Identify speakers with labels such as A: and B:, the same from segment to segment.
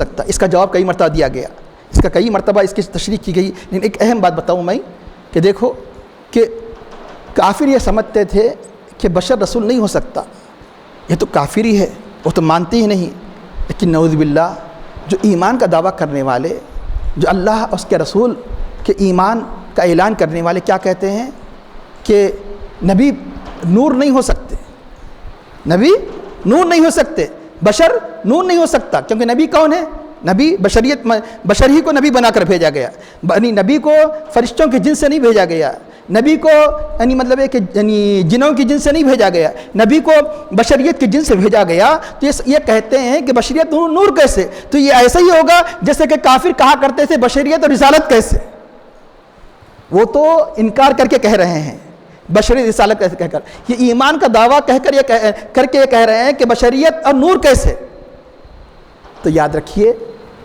A: سکتا. اس کا جواب کئی مرتبہ دیا گیا, اس کا کئی مرتبہ اس کی تشریح کی گئی. لیکن ایک اہم بات بتاؤں میں کہ دیکھو کہ کافر یہ سمجھتے تھے کہ بشر رسول نہیں ہو سکتا, یہ تو کافر ہی ہے, وہ تو مانتے ہی نہیں. لیکن نعوذ باللہ جو ایمان کا دعویٰ کرنے والے, جو اللہ اور اس کے رسول کے ایمان کا اعلان کرنے والے کیا کہتے ہیں کہ نبی نور نہیں ہو سکتے, نبی نور نہیں ہو سکتے, بشر نور نہیں ہو سکتا. کیونکہ نبی کون ہے؟ نبی بشریت, بشر ہی کو نبی بنا کر بھیجا گیا. یعنی نبی کو فرشتوں کے جن سے نہیں بھیجا گیا, نبی کو یعنی مطلب ہے کہ یعنی جنوں کی جن سے نہیں بھیجا گیا, نبی کو بشریت کے جن سے بھیجا گیا. تو یہ کہتے ہیں کہ بشریت نور کیسے؟ تو یہ ایسا ہی ہوگا جیسے کہ کافر کہا کرتے تھے بشریت اور رسالت کیسے. وہ تو انکار کر کے کہہ رہے ہیں بشریت رسالت کیسے کہہ کر, یہ ایمان کا دعویٰ کر کے یہ کہہ رہے ہیں کہ بشریت اور نور کیسے. تو یاد رکھیے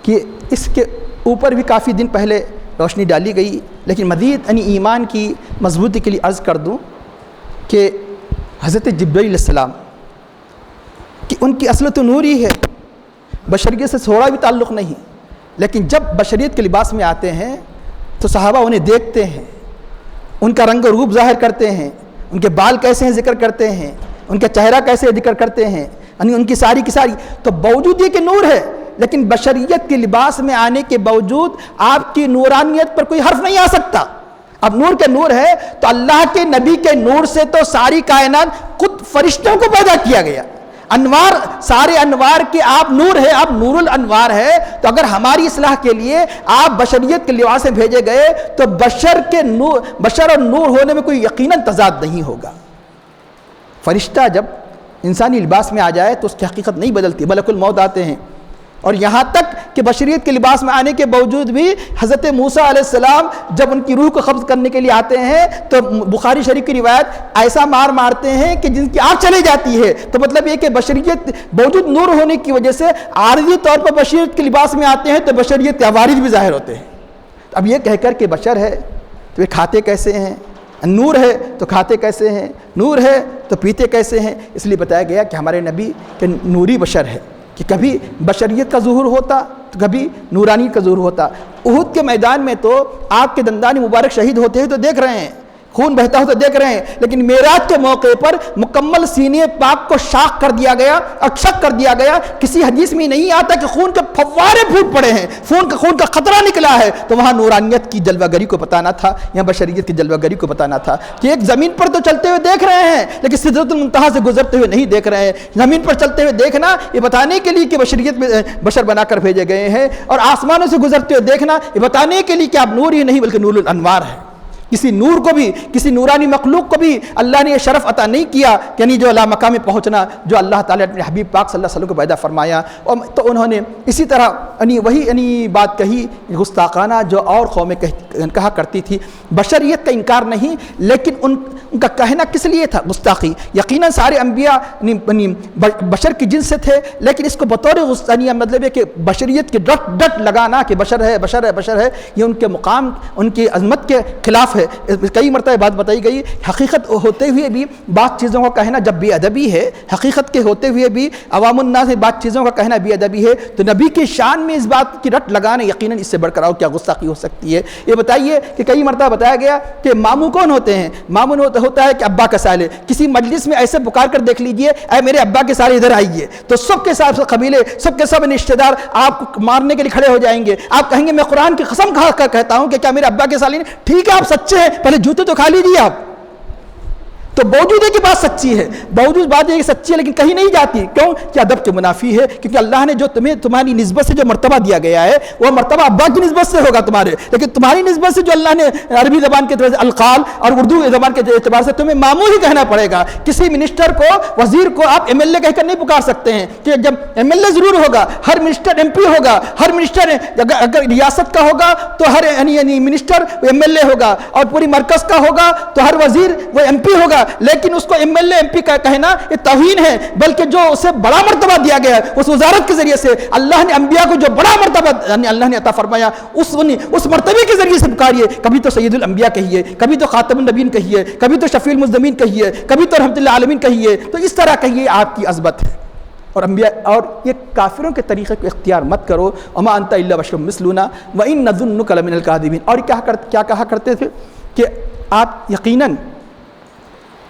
A: کہ اس کے اوپر بھی کافی دن پہلے روشنی ڈالی گئی. لیکن مزید یعنی ایمان کی مضبوطی کے لیے عرض کر دوں کہ حضرت جبرائیل علیہ السلام کہ ان کی اصل تو نور ہی ہے, بشریت سے تھوڑا بھی تعلق نہیں. لیکن جب بشریت کے لباس میں آتے ہیں تو صحابہ انہیں دیکھتے ہیں, ان کا رنگ و روپ ظاہر کرتے ہیں, ان کے بال کیسے ہیں ذکر کرتے ہیں, ان کا چہرہ کیسے ذکر کرتے ہیں, یعنی ان کی ساری کی ساری. تو باوجود یہ کہ نور ہے, لیکن بشریت کے لباس میں آنے کے باوجود آپ کی نورانیت پر کوئی حرف نہیں آ سکتا. اب نور کے نور ہے تو اللہ کے نبی کے نور سے تو ساری کائنات خود فرشتوں کو پیدا کیا گیا. انوار, سارے انوار کے آپ نور ہے, آپ نور الانوار ہے. تو اگر ہماری اصلاح کے لیے آپ بشریت کے لباس میں بھیجے گئے تو بشر اور نور ہونے میں کوئی یقیناً تضاد نہیں ہوگا. فرشتہ جب انسانی لباس میں آ جائے تو اس کی حقیقت نہیں بدلتی, ملک الموت آتے ہیں. اور یہاں تک کہ بشریت کے لباس میں آنے کے باوجود بھی حضرت موسیٰ علیہ السلام جب ان کی روح کو قبض کرنے کے لیے آتے ہیں تو بخاری شریف کی روایت ایسا مارتے ہیں کہ جن کی آنکھ چلی جاتی ہے. تو مطلب یہ کہ بشریت باوجود نور ہونے کی وجہ سے عارضی طور پر بشریت کے لباس میں آتے ہیں تو بشریت کے عوارض بھی ظاہر ہوتے ہیں. اب یہ کہہ کر کہ بشر ہے تو یہ کھاتے کیسے ہیں, نور ہے تو کھاتے کیسے ہیں, نور ہے تو پیتے کیسے ہیں. اس لیے بتایا گیا کہ ہمارے نبی کہ نوری بشر ہے, کہ کبھی بشریت کا ظہور ہوتا تو کبھی نورانی کا ظہور ہوتا. احد کے میدان میں تو آپ کے دندان مبارک شہید ہوتے ہیں تو دیکھ رہے ہیں, خون بہتا ہو تو دیکھ رہے ہیں. لیکن معراج کے موقع پر مکمل سینے پاک کو شاق کر دیا گیا, اکشک کر دیا گیا. کسی حدیث میں نہیں آتا کہ خون کے فوارے پھوٹ پڑے ہیں, خون کا خطرہ نکلا ہے. تو وہاں نورانیت کی جلوہ گری کو بتانا تھا, یا بشریت کی جلوہ گری کو بتانا تھا کہ ایک زمین پر تو چلتے ہوئے دیکھ رہے ہیں لیکن سدرۃ المنتہا سے گزرتے ہوئے نہیں دیکھ رہے ہیں. زمین پر چلتے ہوئے دیکھنا یہ بتانے کے لیے کہ بشریت میں بشر بنا کر بھیجے گئے ہیں, اور آسمانوں سے گزرتے ہوئے دیکھنا یہ بتانے کے لیے کہ آپ نور ہی نہیں بلکہ نور الانوار ہے. کسی نور کو بھی, کسی نورانی مخلوق کو بھی اللہ نے یہ شرف عطا نہیں کیا کہ یعنی جو اللہ مقام میں پہنچنا جو اللہ تعالیٰ نے اپنے حبیب پاک صلی اللہ علیہ وسلم کو پیدا فرمایا. اور تو انہوں نے اسی طرح یعنی وہی بات کہی گستاخانہ جو اور قومیں کہا کرتی تھی. بشریت کا انکار نہیں, لیکن ان کا کہنا کس لیے تھا گستاخی. یقیناً سارے انبیاء بشر کی جنس سے تھے, لیکن اس کو بطور غستانی مطلب ہے کہ بشریت کے ڈٹ لگانا کہ بشر ہے بشر ہے بشر ہے, یہ ان کے مقام, ان کی عظمت کے خلاف ہے. کئی مرتبہ بات بتائی گئی. حقیقت ہوتے ہوئے بھی بات چیزوں کا کہنا جب بے ادبی ہے, حقیقت کے ہوتے ہوئے بھی عوام الناس میں بات چیزوں کا کہنا بے ادبی ہے, تو نبی کی شان میں اس بات کی رٹ لگانا یقیناً اس سے بڑھ کر اور کیا گستاخی ہو سکتی ہے. یہ بتائیے کہ کئی مرتبہ بتایا گیا کہ ماموں کون ہوتے ہیں. ماموں ہوتا ہے کہ ابا کا سالے. کسی مجلس میں ایسے پکار کر دیکھ لیجئے, اے میرے ابا کے سالے ادھر آئیے, تو سب کے ساتھ قبیلے, سب کے سب رشتہ دار آپ کو مارنے کے لیے کھڑے ہو جائیں گے. آپ کہیں گے میں قرآن کی قسم کھا کر کہتا ہوں کہ کیا میرے ابا کے سالے نہیں. ٹھیک ہے آپ سچے ہیں, پہلے جوتے تو کھا لیجیے آپ. تو باوجود ہے کہ بات سچی ہے, باوجود بات ہے کہ سچی ہے لیکن کہیں نہیں جاتی. کیوں کہ ادب کے منافی ہے, کیونکہ اللہ نے جو تمہاری نسبت سے جو مرتبہ دیا گیا ہے وہ مرتبہ ابا کی نسبت سے ہوگا تمہارے, لیکن تمہاری نسبت سے جو اللہ نے عربی زبان کے اعتبار سے القال اور اردو زبان کے اعتبار سے تمہیں ماموں ہی کہنا پڑے گا. کسی منسٹر کو, وزیر کو آپ ایم ایل اے کہہ کر نہیں پکار سکتے ہیں, کہ جب ایم ایل اے ضرور ہوگا, ہر منسٹر ایم پی ہوگا, ہر منسٹر اگر ریاست کا ہوگا تو ہر یعنی منسٹر وہ ایم ایل اے ہوگا, اور پوری مرکز کا ہوگا تو ہر وزیر وہ ایم پی ہوگا. لیکن اس کو M L A M P کا کہنا یہ توہین ہے, بلکہ جو اسے بڑا مرتبہ دیا گیا ہے اس وزارت کے ذریعے سے اللہ نے انبیاء کو جو بڑا مرتبہ اللہ نے عطا فرمایا اس مرتبے کے ذریعے سے پکاریے. کبھی تو سید الانبیاء کہیے, کبھی تو خاتم النبیین کہیے, کبھی تو شفیع المذنبین کہیے, کبھی تو رحمت اللہ عالمین کہیے. تو اس طرح کہیے آپ کی عظمت ہے. اور انبیاء اور یہ کافروں کے طریقے کو اختیار مت کرو، وما انت الا بشر مثلنا وان نظنک لمن الکاذبین۔ اور کیا کہا کرتے تھے کہ آپ یقیناً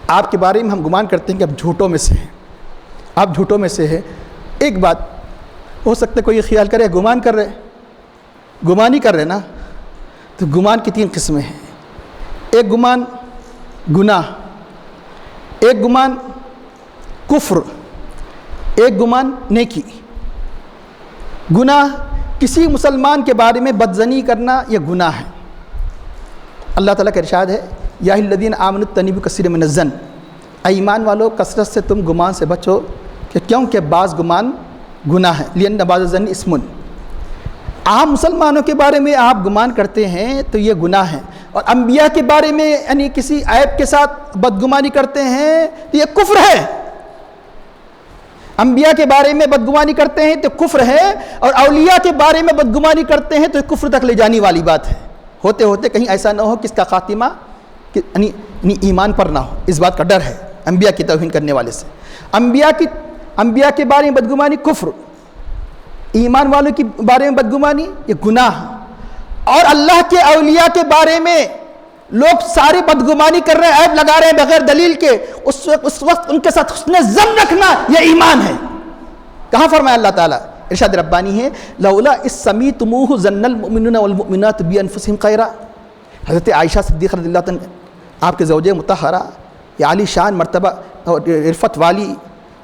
A: آپ کے بارے میں ہم گمان کرتے ہیں کہ آپ جھوٹوں میں سے ہیں، آپ جھوٹوں میں سے ہیں۔ ایک بات ہو سکتا ہے کوئی یہ خیال کرے گمان کر رہے، گمان ہی کر رہے نا، تو گمان کی 3 قسمیں ہیں۔ ایک گمان گناہ، ایک گمان کفر، ایک گمان نیکی۔ گناہ کسی مسلمان کے بارے میں بدظنی کرنا یہ گناہ ہے۔ اللہ تعالیٰ کا ارشاد ہے یا الذین آمنوا اجتنبوا کثیرا من الظن، اے ایمان والو کثرت سے تم گمان سے بچو، کہ کیونکہ بعض گمان گناہ ہے، لأن بعض الظن اسم۔ عام مسلمانوں کے بارے میں آپ گمان کرتے ہیں تو یہ گناہ ہے، اور انبیاء کے بارے میں یعنی کسی عیب کے ساتھ بدگمانی کرتے ہیں تو یہ کفر ہے۔ انبیاء کے بارے میں بدگمانی کرتے ہیں تو کفر ہے، اور اولیاء کے بارے میں بدگمانی کرتے ہیں تو کفر تک لے جانے والی بات ہے۔ ہوتے ہوتے کہیں ایسا نہ ہو کہ اس کا خاتمہ یعنی ایمان پر نہ ہو، اس بات کا ڈر ہے انبیاء کی توہین کرنے والے سے۔ انبیاء کے بارے میں بدگمانی کفر، ایمان والوں کے بارے میں بدگمانی یہ گناہ، اور اللہ کے اولیاء کے بارے میں لوگ سارے بدگمانی کر رہے ہیں، عیب لگا رہے ہیں بغیر دلیل کے، اس وقت ان کے ساتھ حسن ظن رکھنا یہ ایمان ہے۔ کہاں فرمایا اللہ تعالیٰ؟ ارشاد ربانی ہے لولا اذ سمیعتموہ ظن المؤمنون والمؤمنات بانفسہم خیرا۔ حضرت عائشہ صدیقہ رضی اللہ عنہ آپ کے زوجہ مطہرہ، یہ عالی شان مرتبہ اور عرفت والی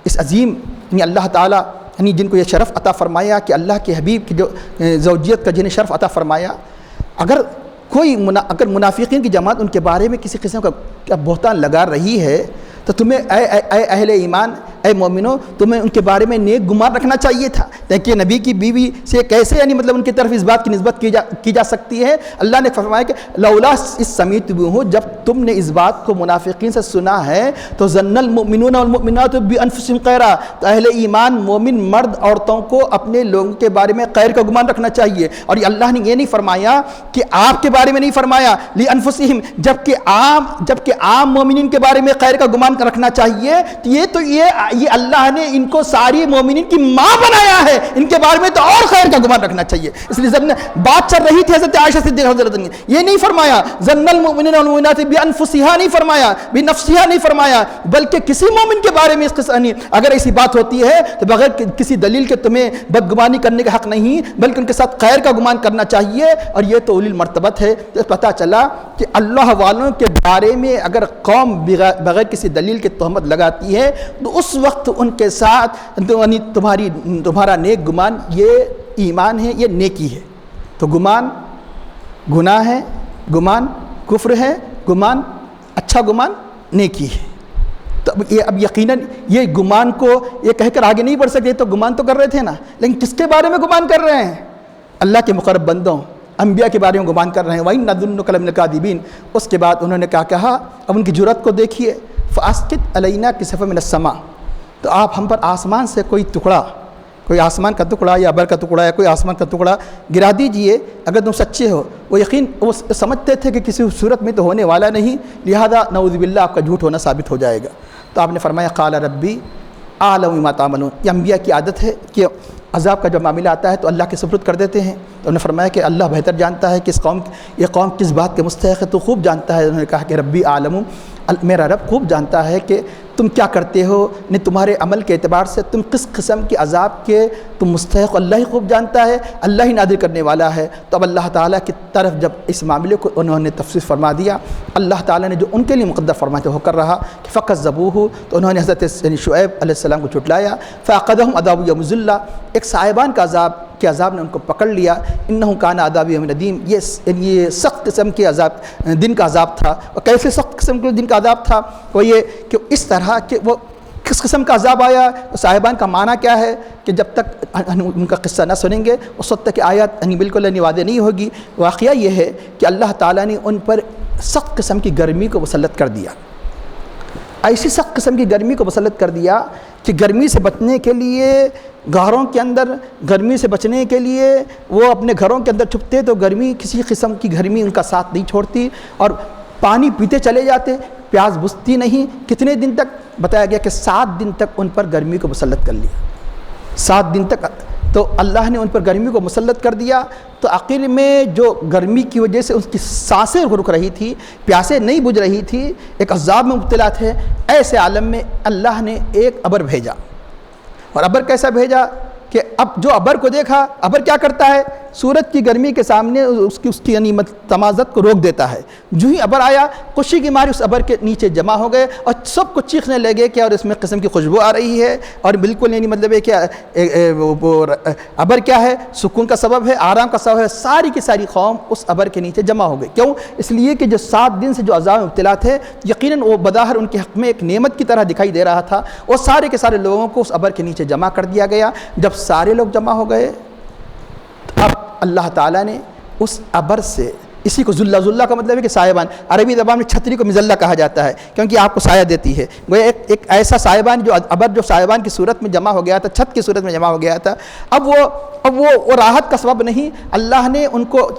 A: اس عظیم یعنی اللہ تعالیٰ یعنی جن کو یہ شرف عطا فرمایا کہ اللہ کے حبیب کی جو زوجیت کا جنہیں شرف عطا فرمایا، اگر منافقین کی جماعت ان کے بارے میں کسی قسم کا بہتان لگا رہی ہے تو تمہیں اے اہل ایمان، اے مومنو، تمہیں ان کے بارے میں نیک گمان رکھنا چاہیے تھا۔ کہ نبی کی بیوی سے کیسے یعنی مطلب ان کی طرف اس بات کی نسبت کی جا سکتی ہے؟ اللہ نے فرمایا کہ لولا اذ سمیعتموہ، جب تم نے اس بات کو منافقین سے سنا ہے تو ظن المؤمنون والمؤمنات بانفسہم خیرا، تو اہل ایمان مومن مرد عورتوں کو اپنے لوگوں کے بارے میں خیر کا گمان رکھنا چاہیے۔ اور اللہ نے یہ نہیں فرمایا کہ آپ کے بارے میں نہیں فرمایا لانفسہم، جبکہ عام مومنین کے بارے میں خیر کا گمان رکھنا چاہیے، تو یہ اللہ نے ان کو ساری مومنین کی ماں بنایا ہے، ان کے بارے میں تو اور خیر کا گمان رکھنا چاہیے۔ اس لیے بات چل رہی تھی حضرت عائشہ صدیقہ رضی اللہ عنہ، یہ نہیں فرمایا ظن المؤمنین والمؤمنات بانفسہا، نہیں فرمایا بنفسہا، نہیں فرمایا، بلکہ کسی مومن کے بارے میں اس قسم اگر ایسی بات ہوتی ہے تو بغیر کسی دلیل کے تمہیں بدگمانی کرنے کا حق نہیں، بلکہ ان کے ساتھ خیر کا گمان کرنا چاہیے۔ اور یہ تو اولی المرتبت ہے۔ تو پتہ چلا کہ اللہ والوں کے بارے میں اگر قوم بغیر کسی دلیل کے تہمت لگاتی ہے تو اس وقت ان کے ساتھ تمہارا نیک گمان یہ ایمان ہے، یہ نیکی ہے۔ تو گمان گناہ ہے، گمان کفر ہے، گمان اچھا گمان نیکی ہے۔ تو اب یقیناً یہ گمان کو یہ کہہ کر آگے نہیں بڑھ سکتے، تو گمان تو کر رہے تھے نا، لیکن کس کے بارے میں گمان کر رہے ہیں؟ اللہ کے مقرب بندوں، انبیاء کے بارے میں گمان کر رہے ہیں۔ وَإِنَّ نَظُنُّكَ لَمِنَ الْكَاذِبِينَ۔ اس کے بعد انہوں نے کیا کہا؟ اب ان کی جرأت کو دیکھیے، فَأَسْقِطْ عَلَيْنَا كِسَفًا مِنَ السَّمَاءِ، تو آپ ہم پر آسمان سے کوئی ٹکڑا، کوئی آسمان کا ٹکڑا یا ابر کا ٹکڑا یا کوئی آسمان کا ٹکڑا گرا دیجئے اگر تم سچے ہو۔ وہ سمجھتے تھے کہ کسی صورت میں تو ہونے والا نہیں، لہذا نعوذ باللہ آپ کا جھوٹ ہونا ثابت ہو جائے گا۔ تو آپ نے فرمایا قال ربی اعلم بما تعملون۔ یہ انبیاء کی عادت ہے کہ عذاب کا جب معاملہ آتا ہے تو اللہ کے سپرد کر دیتے ہیں۔ تو انہوں نے فرمایا کہ اللہ بہتر جانتا ہے کہ یہ قوم کس بات کے مستحق ہے، تو خوب جانتا ہے۔ انہوں نے کہا کہ ربی عالم، میرا رب خوب جانتا ہے کہ تم کیا کرتے ہو، تمہارے عمل کے اعتبار سے تم کس قسم کے عذاب کے تم مستحق، اللہ ہی خوب جانتا ہے، اللہ ہی نادر کرنے والا ہے۔ تو اب اللہ تعالیٰ کی طرف جب اس معاملے کو انہوں نے تفصیل فرما دیا، اللہ تعالیٰ نے جو ان کے لیے مقدر فرمایا ہو کر رہا کہ فَكَذَّبُوهُ، تو انہوں نے حضرت شعیب علیہ السلام کو جھٹلایا۔ فَأَخَذَهُمْ عَذَابُ يَوْمِ الظُّلَّةِ، ایک صاحبان کا عذاب نے ان کو پکڑ لیا۔ إِنَّهُ كَانَ عَذَابِ يَوْمٍ عَظِيمٍ، یہ سخت قسم کے عذاب دن کا عذاب تھا۔ اور کیسے سخت قسم کے دن کا عذاب تھا؟ وہ یہ کہ اس طرح کہ وہ کس قسم کا عذاب آیا، صاحبان کا معنی کیا ہے کہ جب تک ان کا قصہ نہ سنیں گے اس وقت تک کہ آیات بالکل واضح نہیں ہوگی۔ واقعہ یہ ہے کہ اللہ تعالیٰ نے ان پر سخت قسم کی گرمی کو مسلط کر دیا، ایسی سخت قسم کی گرمی کو مسلط کر دیا کہ گرمی سے بچنے کے لیے غاروں کے اندر، گرمی سے بچنے کے لیے وہ اپنے گھروں کے اندر چھپتے تو گرمی، کسی قسم کی گرمی ان کا ساتھ نہیں چھوڑتی، اور پانی پیتے چلے جاتے، پیاس بجھتی نہیں۔ کتنے دن تک؟ بتایا گیا کہ 7 دن تک ان پر گرمی کو مسلط کر لیا۔ 7 دن تک تو اللہ نے ان پر گرمی کو مسلط کر دیا، تو عقل میں جو گرمی کی وجہ سے ان کی سانسیں رک رہی تھی، پیاسیں نہیں بجھ رہی تھی، ایک عذاب میں مبتلا تھے، ایسے عالم میں اللہ نے ایک ابر بھیجا۔ اور ابر کیسا بھیجا کہ اب جو ابر کو دیکھا، ابر کیا کرتا ہے؟ سورج کی گرمی کے سامنے اس کی یعنی تمازت کو روک دیتا ہے۔ جو ہی ابر آیا، خوشی کی ماری اس ابر کے نیچے جمع ہو گئے اور سب کو چیخنے لگے کہ اور اس میں قسم کی خوشبو آ رہی ہے، اور بالکل یعنی مطلب ہے کہ ابر کیا ہے؟ سکون کا سبب ہے، آرام کا سبب ہے۔ ساری کی ساری قوم اس ابر کے نیچے جمع ہو گئی۔ کیوں؟ اس لیے کہ جو 7 دن سے جو عذاب مبتلا تھے، یقیناً وہ بظاہر ان کے حق میں ایک نعمت کی طرح دکھائی دے رہا تھا، اور سارے کے سارے لوگوں کو اس ابر کے نیچے جمع کر دیا گیا۔ جب سارے لوگ جمع ہو گئے، اب اللہ تعالیٰ نے اس ابر سے، اسی کو ذلہ، ذلہ کا مطلب ہے کہ سائبان، عربی زبان میں چھتری کو مظلہ کہا جاتا ہے کیونکہ آپ کو سایہ دیتی ہے۔ وہ ایک ایسا سائبان جو ابر جو سائبان کی صورت میں جمع ہو گیا تھا، چھت کی صورت میں جمع ہو گیا تھا، اب وہ راحت کا سبب نہیں، اللہ نے ان کو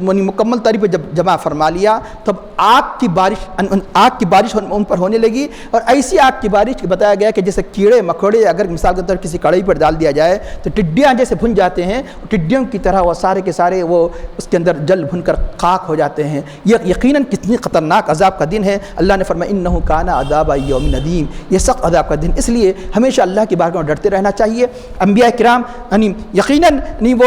A: مکمل طریقے پر جب جمع فرما لیا تب آگ کی بارش ان پر ہونے لگی، اور ایسی آگ کی بارش بتایا گیا کہ جیسے کیڑے مکوڑے اگر مثال کے طور پر کسی کڑھائی پر ڈال دیا جائے تو ٹڈیاں جیسے بھن جاتے ہیں، ٹڈیوں کی طرح وہ سارے کے سارے وہ اس کے اندر جل بھن کر خاک ہو جاتے ہیں۔ یہ یقیناً کتنی خطرناک عذاب کا دن ہے۔ اللہ نے فرمایا انہ کان عذاب یوم ندیم، یہ سخت عذاب کا دن، اس لیے ہمیشہ اللہ کی بارگاہ میں ڈرتے رہنا چاہیے۔ انبیاء کرام یقیناً وہ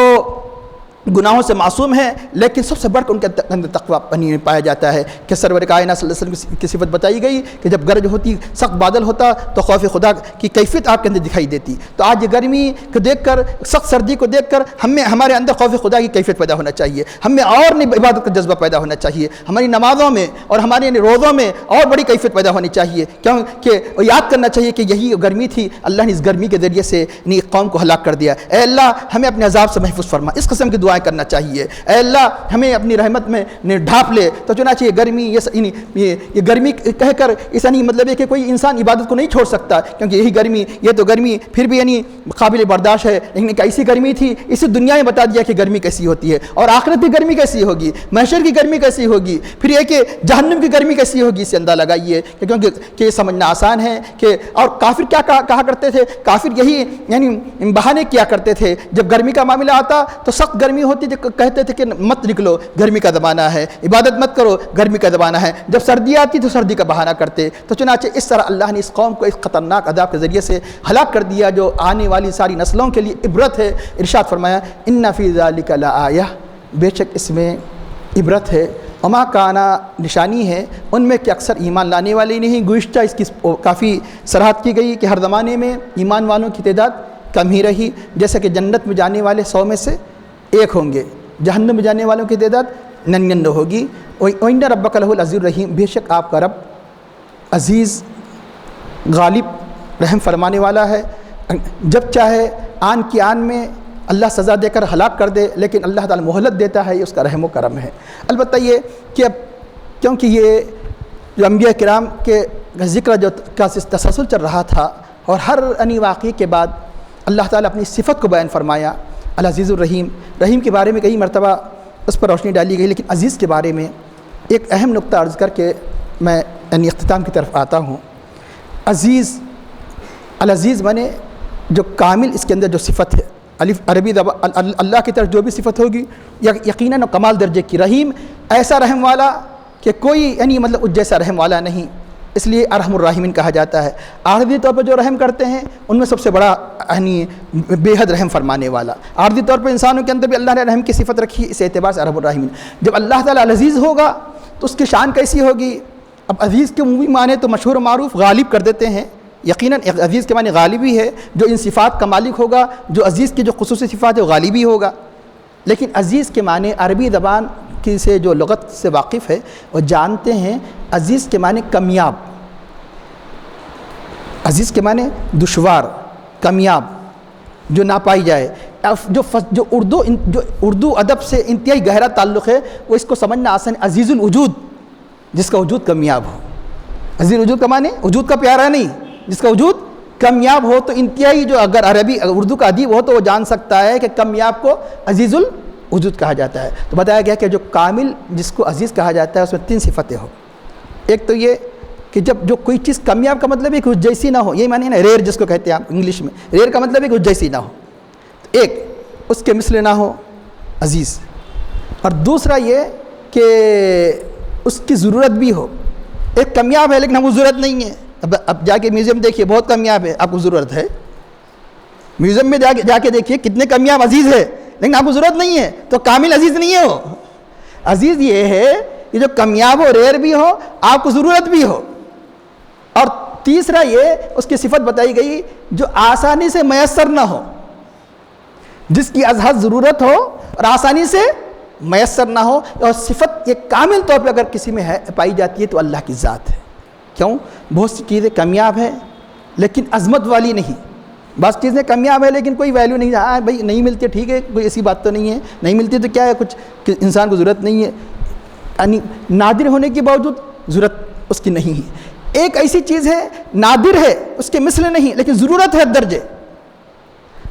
A: گناہوں سے معصوم ہیں، لیکن سب سے بڑھ کر ان کے اندر تقوی پایا جاتا ہے کہ سرور کائنات صلی اللہ علیہ وسلم کی صفت بتائی گئی کہ جب گرج ہوتی، سخت بادل ہوتا تو خوف خدا کی کیفیت آپ کے اندر دکھائی دیتی۔ تو آج یہ گرمی کو دیکھ کر، سخت سردی کو دیکھ کر ہمارے اندر خوف خدا کی کیفیت پیدا ہونا چاہیے، ہمیں اور عبادت کا جذبہ پیدا ہونا چاہیے، ہماری نمازوں میں اور ہمارے روزوں میں اور بڑی کیفیت پیدا ہونی چاہیے، کیونکہ یاد کرنا چاہیے کہ یہی گرمی تھی، اللہ نے اس گرمی کے ذریعے سے قوم کو ہلاک کر دیا۔ اے اللہ ہمیں اپنے عذاب سے محفوظ فرما، اس قسم کی دعائیں کرنا چاہیے۔ اے اللہ ہمیں اپنی رحمت میں ڈھانپ لے۔ تو چنانچہ یہ گرمی یہ گرمی کہہ کر اس مطلب ہے کہ کوئی انسان عبادت کو نہیں چھوڑ سکتا، کیونکہ یہی گرمی، یہ تو گرمی پھر بھی قابل برداشت ہے، لیکن ایک ایسی گرمی تھی، اسی دنیا میں بتا دیا کہ گرمی کیسی ہوتی ہے، اور آخرت کی گرمی کیسی ہوگی، محشر کی گرمی کیسی ہوگی، پھر یہ کہ جہنم کی گرمی کیسی ہوگی، اس سے اندازہ لگائیے کہ یہ سمجھنا آسان ہے کہ اور کافر کیا کہا کرتے تھے؟ کافر یہی بہانے کیا کرتے تھے، جب گرمی کا معاملہ آتا تو سخت گرمی ہوتی تو کہتے تھے کہ مت نکلو، گرمی کا زمانہ ہے، عبادت مت کرو، گرمی کا زمانہ ہے۔ جب سردی آتی تو سردی کا بہانہ کرتے۔ تو چنانچہ اس طرح اللہ نے اس قوم کو اس خطرناک عذاب کے ذریعے سے ہلاک کر دیا جو آنے والی ساری نسلوں کے لیے عبرت ہے۔ ارشاد فرمایا ان فی ذلک لآیہ، بے شک اس میں عبرت ہے، وما کانا، نشانی ہے ان میں کہ اکثر ایمان لانے والے نہیں۔ گزشتہ اس کی کافی صراحت کی گئی کہ ہر زمانے میں ایمان والوں کی تعداد کم ہی رہی، جیسے کہ جنت میں جانے والے 100 میں سے 1 ہوں گے، جہنم میں جانے والوں کی تعداد 99 ہوگی۔ وَإِنَّ رَبَّكَ لَهُ الْعَزِيزُ الرَّحِيمُ، بے شک آپ کا رب عزیز، غالب، رحم فرمانے والا ہے۔ جب چاہے آن کی آن میں اللہ سزا دے کر ہلاک کر دے، لیکن اللہ تعالی مہلت دیتا ہے، یہ اس کا رحم و کرم ہے۔ البتہ یہ کہ اب کیونکہ یہ جو انبیاء کرام کے ذکر جو کا تسلسل چل رہا تھا، اور ہر واقعے کے بعد اللہ تعالیٰ اپنی صفت کو بیان فرمایا، العزیز الرحیم، رحیم کے بارے میں کئی مرتبہ اس پر روشنی ڈالی گئی، لیکن عزیز کے بارے میں ایک اہم نقطہ عرض کر کے میں اختتام کی طرف آتا ہوں۔ عزیز، العزیز بنے جو کامل، اس کے اندر جو صفت ہے، عربی اللہ کی طرف جو بھی صفت ہوگی یقیناً کمال درجے کی۔ رحیم، ایسا رحم والا کہ کوئی مطلب اس جیسا رحم والا نہیں، اس لیے ارحم الراحمین کہا جاتا ہے۔ عارضی طور پر جو رحم کرتے ہیں ان میں سب سے بڑا بے حد رحم فرمانے والا۔ عارضی طور پر انسانوں کے اندر بھی اللہ نے رحم کی صفت رکھی، اس اعتبار سے ارحم الراحمین۔ جب اللہ تعالیٰ العزیز ہوگا تو اس کی شان کیسی ہوگی؟ اب عزیز کے عمومی معنی تو مشہور و معروف غالب کر دیتے ہیں، یقیناً عزیز کے معنی غالبی ہے، جو ان صفات کا مالک ہوگا، جو عزیز کی جو خصوصی صفات ہے وہ غالبی ہوگا۔ لیکن عزیز کے معنی عربی زبان کی سے جو لغت سے واقف ہے وہ جانتے ہیں، عزیز کے معنی کمیاب، عزیز کے معنی دشوار، کمیاب، جو نہ پائی جائے۔ جو اردو ادب سے انتہائی گہرا تعلق ہے، وہ اس کو سمجھنا آسان ہے۔ عزیز الوجود، جس کا وجود کمیاب ہو۔ عزیز الوجود کا معنی وجود کا پیارا نہیں، جس کا وجود کمیاب ہو۔ تو انتہائی جو اگر اردو کا ادیب ہو تو وہ جان سکتا ہے کہ کمیاب کو عزیز الوجود کہا جاتا ہے۔ تو بتایا گیا کہ جو کامل جس کو عزیز کہا جاتا ہے اس میں 3 صفتیں ہو۔ ایک تو یہ کہ جب جو کوئی چیز کامیاب کا مطلب ہے کہ اس جیسی نہ ہو، یہی معنی ہے نا ریئر جس کو کہتے ہیں آپ انگلش میں، ریئر کا مطلب ہے کہ اس جیسی نہ ہو، ایک اس کے مثل نہ ہو عزیز، اور دوسرا یہ کہ اس کی ضرورت بھی ہو. ایک کامیاب ہے لیکن ہم کو ضرورت نہیں ہے. اب جا کے میوزیم دیکھیے، بہت کامیاب ہے، آپ کو ضرورت ہے. میوزیم میں جا کے دیکھیے کتنے کامیاب عزیز ہے لیکن آپ کو ضرورت نہیں ہے، تو کامل عزیز نہیں ہے وہ. عزیز یہ ہے کہ جو کامیاب ہو، ریئر بھی ہو، آپ کو ضرورت بھی ہو. اور تیسرا یہ اس کی صفت بتائی گئی جو آسانی سے میسر نہ ہو، جس کی از حد ضرورت ہو اور آسانی سے میسر نہ ہو. اور صفت یہ کامل طور پہ اگر کسی میں پائی جاتی ہے تو اللہ کی ذات ہے. کیوں؟ بہت سی چیزیں کامیاب ہیں لیکن عظمت والی نہیں. بعض چیزیں کامیاب ہے لیکن کوئی ویلیو نہیں. ہاں بھائی نہیں ملتی ٹھیک ہے، کوئی ایسی بات تو نہیں ہے، نہیں ملتی تو کیا ہے، کچھ کہ انسان کو ضرورت نہیں ہے، یعنی نادر ہونے کے باوجود ضرورت اس کی نہیں ہے. ایک ایسی چیز ہے نادر ہے، اس کے مثل نہیں، لیکن ضرورت ہے درجے،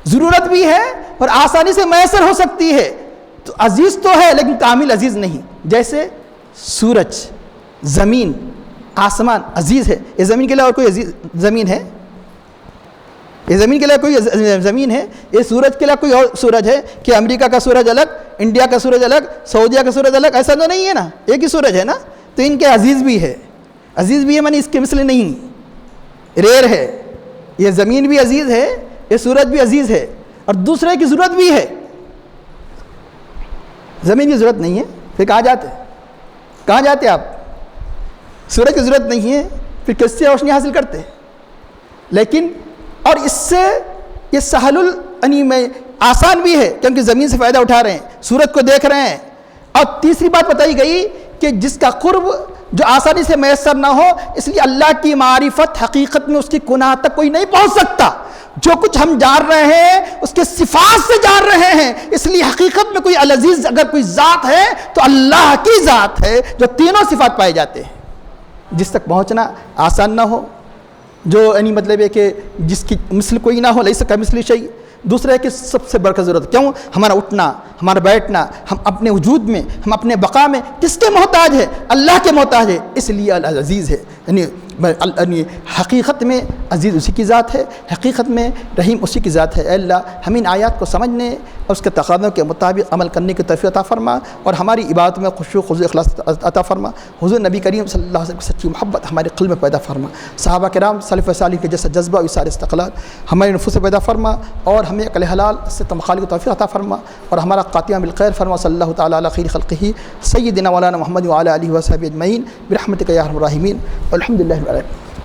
A: ضرورت بھی ہے اور آسانی سے میسر ہو سکتی ہے، تو عزیز تو ہے لیکن کامل عزیز نہیں. جیسے سورج، زمین، آسمان عزیز ہے. یہ زمین کے علاوہ اور کوئی عزیز زمین ہے؟ یہ زمین کے علاوہ کوئی زمین ہے؟ یہ سورج کے علاوہ کوئی اور سورج ہے کہ امریکہ کا سورج الگ، انڈیا کا سورج الگ، سعودیہ کا سورج الگ؟ ایسا تو نہیں ہے نا، ایک ہی سورج ہے نا. تو ان کے عزیز بھی ہے، عزیز بھی ہے معنی اس کے مثل نہیں، ریئر ہے. یہ زمین بھی عزیز ہے، یہ سورج بھی عزیز ہے، اور دوسرے کی ضرورت بھی ہے. زمین کی ضرورت نہیں ہے پھر کہاں جاتے آپ؟ سورج کی ضرورت نہیں ہے پھر کس سے روشنی حاصل کرتے؟ لیکن اور اس سے یہ سہل یعنی میں آسان بھی ہے کیونکہ زمین سے فائدہ اٹھا رہے ہیں، سورج کو دیکھ رہے ہیں. اور تیسری بات بتائی گئی کہ جس کا قرب جو آسانی سے میسر نہ ہو، اس لیے اللہ کی معرفت حقیقت میں اس کی کنہ تک کوئی نہیں پہنچ سکتا. جو کچھ ہم جان رہے ہیں اس کے صفات سے جان رہے ہیں، اس لیے حقیقت میں کوئی العزیز اگر کوئی ذات ہے تو اللہ کی ذات ہے جو تینوں صفات پائے جاتے ہیں، جس تک پہنچنا آسان نہ ہو، جو یعنی مطلب ہے کہ جس کی مثل کوئی نہ ہو، لیس کمثلہ شیء. دوسرا ہے کہ سب سے بڑھ کر ضرورت. کیوں؟ ہمارا اٹھنا، ہمارا بیٹھنا، ہم اپنے وجود میں، ہم اپنے بقا میں کس کے محتاج ہے؟ اللہ کے محتاج ہے. اس لیے العزیز ہے. یعنی حقیقت میں عزیز اسی کی ذات ہے، حقیقت میں رحیم اسی کی ذات ہے. اے اللہ ہم ان آیات کو سمجھنے اور اس کے تقاضوں کے مطابق عمل کرنے کی توفیق عطا فرما، اور ہماری عبادت میں خشوع خضوع اخلاص عطا فرما. حضور نبی کریم صلی اللہ علیہ وسلم کی سچی محبت ہمارے قلب میں پیدا فرما. صحابہ کرام سلف صالح کے جیسا جذبہ و اثار استقلال ہمارے نفوس میں پیدا فرما، اور ہمیں عقل حلال سے مخالف توفیق عطا فرما، اور ہمارا خاتمہ بالخیر فرما. صلی اللہ تعالیٰ علی خیر خلقہ سیدنا مولانا محمد وعلی آلہ وصحبہ اجمعین برحمتک یا ارحم الراحمین والحمد للہ رب العالمین.